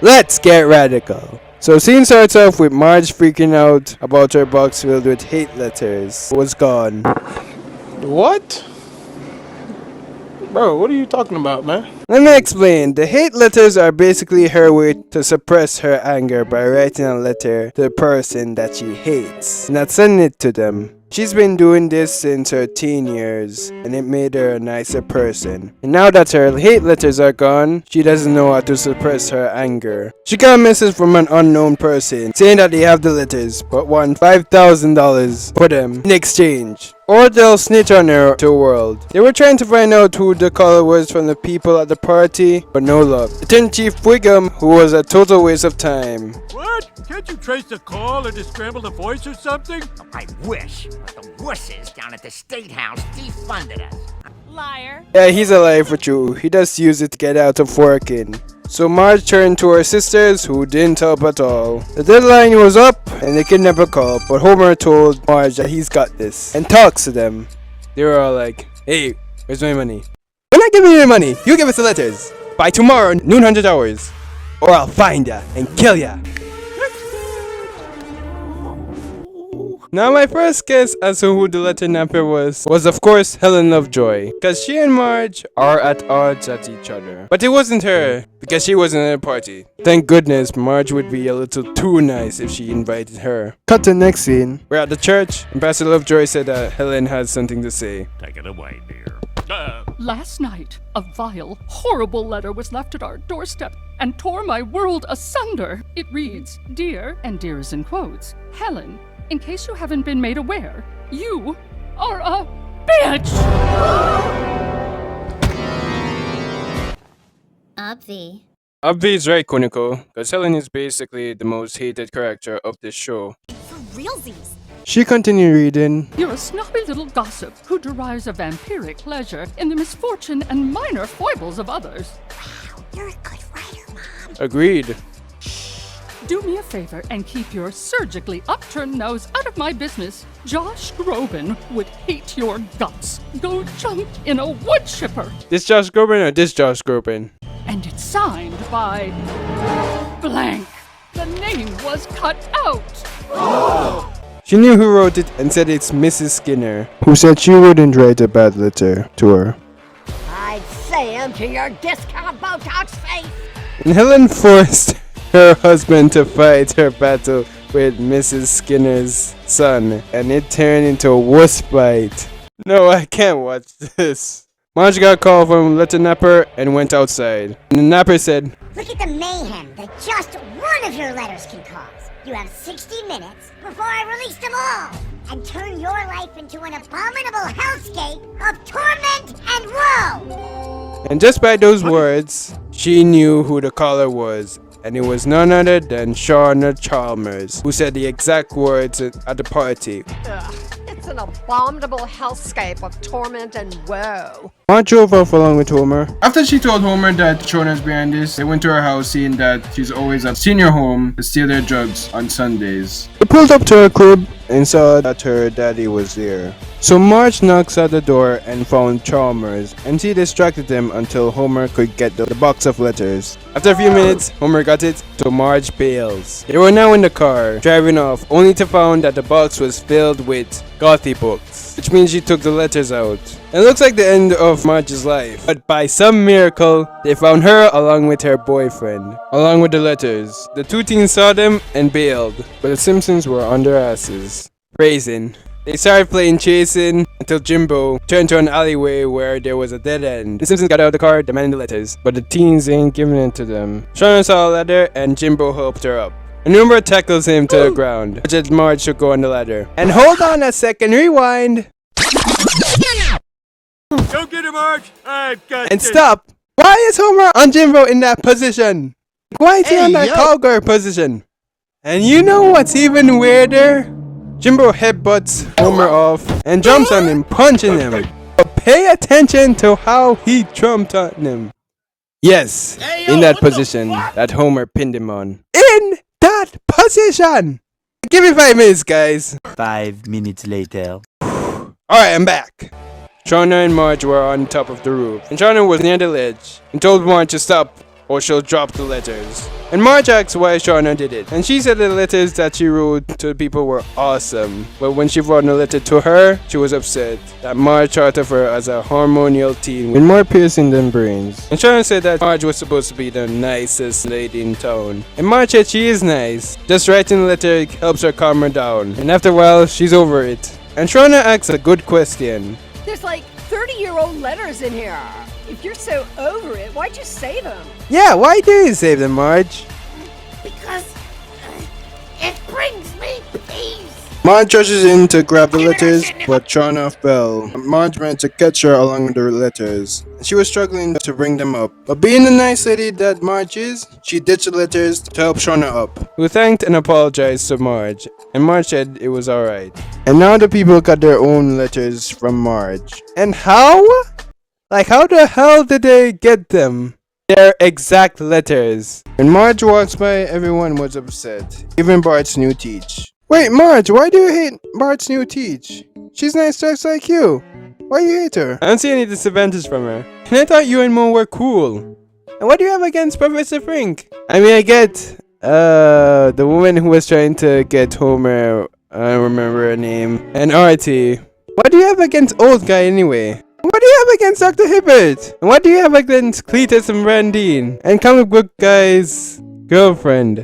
Let's get radical. So scene starts off with Marge freaking out about her box filled with hate letters. Was gone. What? Bro, what are you talking about, man? Let me explain. The hate letters are basically her way to suppress her anger by writing a letter to the person that she hates, not sending it to them. She's been doing this since her teen years, and it made her a nicer person. And now that her hate letters are gone, she doesn't know how to suppress her anger. She got a message from an unknown person saying that they have the letters, but want $5,000 for them in exchange, or they'll snitch on her to the world. They were trying to find out who the caller was from the people at the party, but no luck. It turned Chief Wiggum, who was a total waste of time. What? Can't you trace the call or just scramble the voice or something? I wish, but the wusses down at the State House defunded us. Liar. Yeah, he's alive for true. He just used it to get out of working. So Marge turned to her sisters, who didn't help at all. The deadline was up, and they could never call, but Homer told Marge that he's got this, and talks to them. They were all like, hey, where's my money? We're not giving you the money, you give us the letters. By tomorrow, noon 100 hours. Or I'll find ya and kill ya. Now my first guess as to who the letter napper was of course Helen Lovejoy, cause she and Marge are at odds at each other. But it wasn't her, because she wasn't at a party. Thank goodness Marge would be a little too nice if she invited her. Cut to the next scene. We're at the church, and Pastor Lovejoy said that Helen has something to say. Take it away, dear. Last night, a vile, horrible letter was left at our doorstep and tore my world asunder. It reads, Dear, and dear is in quotes, Helen, in case you haven't been made aware, you are a bitch! Obvi. Obvi's right, Kuniko, cause Helen is basically the most hated character of this show. For realsies. She continued reading. You're a snobby little gossip who derives a vampiric pleasure in the misfortune and minor foibles of others. Wow, you're a good writer, Mom. Agreed. Do me a favor and keep your surgically upturned nose out of my business. Josh Groban would hate your guts. Go jump in a wood chipper. This Josh Groban or this Josh Groban? And it's signed by blank. The name was cut out. She knew who wrote it and said it's Mrs. Skinner, who said she wouldn't write a bad letter to her. I'd say 'em to your discount Botox face. And Helen forced her husband to fight her battle with Mrs. Skinner's son, and it turned into a wuss fight. No, I can't watch this. Marge got a call from letter napper and went outside. And the napper said, Look at the mayhem that just one of your letters can cause. You have 60 minutes before I release them all and turn your life into an abominable hellscape of torment and woe. and just by those words, she knew who the caller was. And it was none other than Shauna Chalmers, who said the exact words at the party. Ugh, it's an abominable hellscape of torment and woe. Marge drove off along with Homer. After she told Homer that Shauna's behind this, they went to her house, seeing that she's always at senior home to steal their drugs on Sundays. They pulled up to her crib and saw that her daddy was there. So Marge knocks at the door and found Chalmers, and she distracted them until Homer could get the box of letters. After a few minutes, Homer got it, so Marge bails. They were now in the car, driving off, only to find that the box was filled with gothy books, which means she took the letters out. It looks like the end of Marge's life, but by some miracle, they found her along with her boyfriend, along with the letters. The two teens saw them and bailed, but the Simpsons were on their asses. Praising. They started playing chasing until Jimbo turned to an alleyway where there was a dead end. The Simpsons got out of the car demanding the letters, but the teens ain't giving it to them. Shauna saw a ladder and Jimbo helped her up. And Umber tackles him to the ground, just Marge should go on the ladder. And hold on a second, rewind. Go get him, Marge. I've got And this. stop! Why is Homer on Jimbo in that position? Why is he on that cowgirl position? And you know what's even weirder? Jimbo headbutts Homer off and jumps on him, punching him. But pay attention to how he jumped on him. Yes, in that position that Homer pinned him on. In that position! Give me 5 minutes, guys. 5 minutes later. Alright, I'm back. Shauna and Marge were on top of the roof, and Shauna was near the ledge and told Marge to stop or she'll drop the letters. And Marge asked why Shauna did it, and she said the letters that she wrote to people were awesome. But when she wrote a letter to her, she was upset that Marge thought of her as a hormonal teen with more piercing than brains. And Shauna said that Marge was supposed to be the nicest lady in town. And Marge said she is nice, just writing a letter helps her calm her down. And after a while, she's over it. And Shauna asks a good question. There's like 30-year-old letters in here. If you're so over it, why'd you save them? Yeah, why do you save them, Marge? Because it brings me peace. Marge rushes in to grab the letters, but Shauna fell. Marge went to catch her along with the letters. She was struggling to bring them up. But being the nice lady that Marge is, she ditched the letters to help Shauna up, who thanked and apologized to Marge. And Marge said it was alright. And now the people got their own letters from Marge. And how? Like, how the hell did they get them? Their exact letters. When Marge walks by, everyone was upset. Even Bart's new teach. Wait, Marge, why do you hate Bart's new teach? She's nice just like you. Why you hate her? I don't see any disadvantage from her. And I thought you and Mo were cool. And what do you have against Professor Frink? I mean, I get, the woman who was trying to get Homer, I don't remember her name, and Artie. What do you have against old guy anyway? What do you have against Dr. Hibbert? And what do you have against Cletus and Brandine? And comic book guy's girlfriend.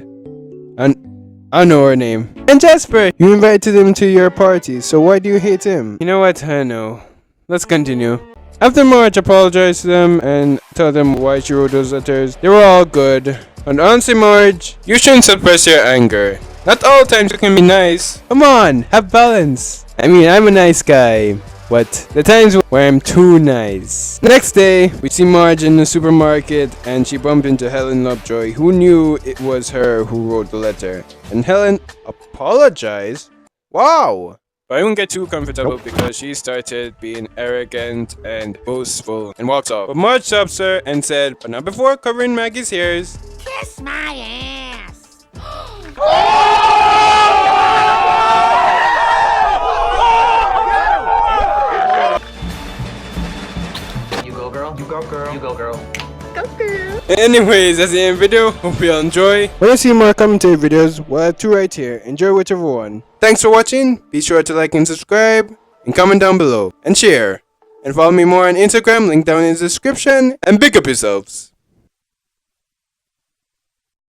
And I know her name. And Jasper! You invited him to your party, so why do you hate him? You know what? I know. Let's continue. After Marge apologized to them and told them why she wrote those letters, they were all good. And honestly, Marge, you shouldn't suppress your anger. Not all times you can be nice. Come on, have balance. I mean, I'm a nice guy. But the times where I'm too nice. The next day, we see Marge in the supermarket and she bumped into Helen Lovejoy, who knew it was her who wrote the letter. And Helen apologized? Wow! But I won't get too comfortable because she started being arrogant and boastful and walks off. But Marge stops her and said, but not before covering Maggie's hairs. Kiss my ass. You go, girl. Anyways, that's the end of the video. Hope you all enjoy. Want to see more commentary videos? Well, I have two right here. Enjoy whichever one. Thanks for watching. Be sure to like and subscribe. And comment down below. And share. And follow me more on Instagram. Link down in the description. And big up yourselves.